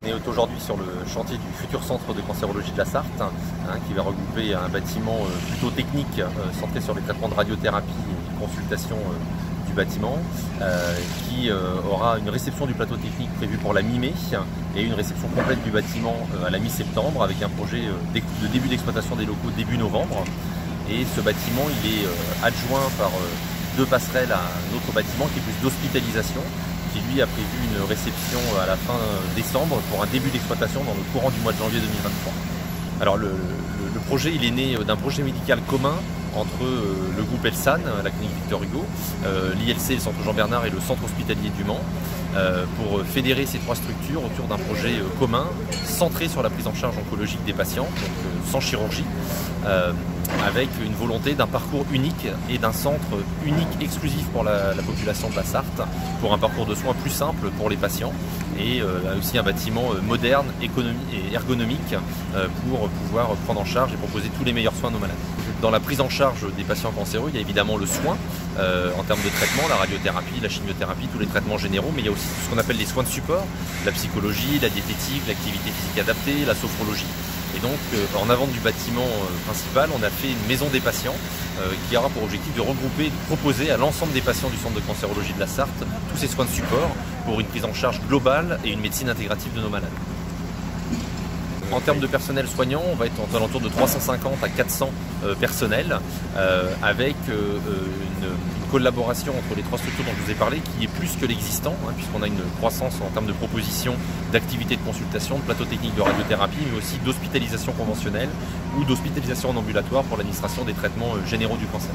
On est aujourd'hui sur le chantier du futur centre de cancérologie de la Sarthe, qui va regrouper un bâtiment plutôt technique, centré sur les traitements de radiothérapie et consultation du bâtiment, qui aura une réception du plateau technique prévue pour la mi-mai et une réception complète du bâtiment à la mi-septembre, avec un projet de début d'exploitation des locaux début novembre. Et ce bâtiment, il est adjoint par deux passerelles à un autre bâtiment qui est plus d'hospitalisation, qui lui a prévu une réception à la fin décembre pour un début d'exploitation dans le courant du mois de janvier 2023. Alors le projet, il est né d'un projet médical commun entre le groupe Elsan, la clinique Victor Hugo, l'ILC, le centre Jean Bernard et le centre hospitalier du Mans, pour fédérer ces trois structures autour d'un projet commun centré sur la prise en charge oncologique des patients, donc sans chirurgie, avec une volonté d'un parcours unique et d'un centre unique exclusif pour la population de la Sarthe, pour un parcours de soins plus simple pour les patients et aussi un bâtiment moderne, et ergonomique pour pouvoir prendre en charge et proposer tous les meilleurs soins à nos malades. Dans la prise en charge des patients cancéreux, il y a évidemment le soin en termes de traitement, la radiothérapie, la chimiothérapie, tous les traitements généraux, mais il y a aussi ce qu'on appelle les soins de support, la psychologie, la diététique, l'activité physique adaptée, la sophrologie. Et donc, en avant du bâtiment principal, on a fait une maison des patients qui aura pour objectif de regrouper et de proposer à l'ensemble des patients du centre de cancérologie de la Sarthe tous ces soins de support pour une prise en charge globale et une médecine intégrative de nos malades. En termes de personnel soignant, on va être aux alentours de 350 à 400 personnels avec une collaboration entre les trois structures dont je vous ai parlé qui est plus que l'existant, puisqu'on a une croissance en termes de propositions d'activités de consultation, de plateaux techniques de radiothérapie, mais aussi d'hospitalisation conventionnelle ou d'hospitalisation en ambulatoire pour l'administration des traitements généraux du cancer.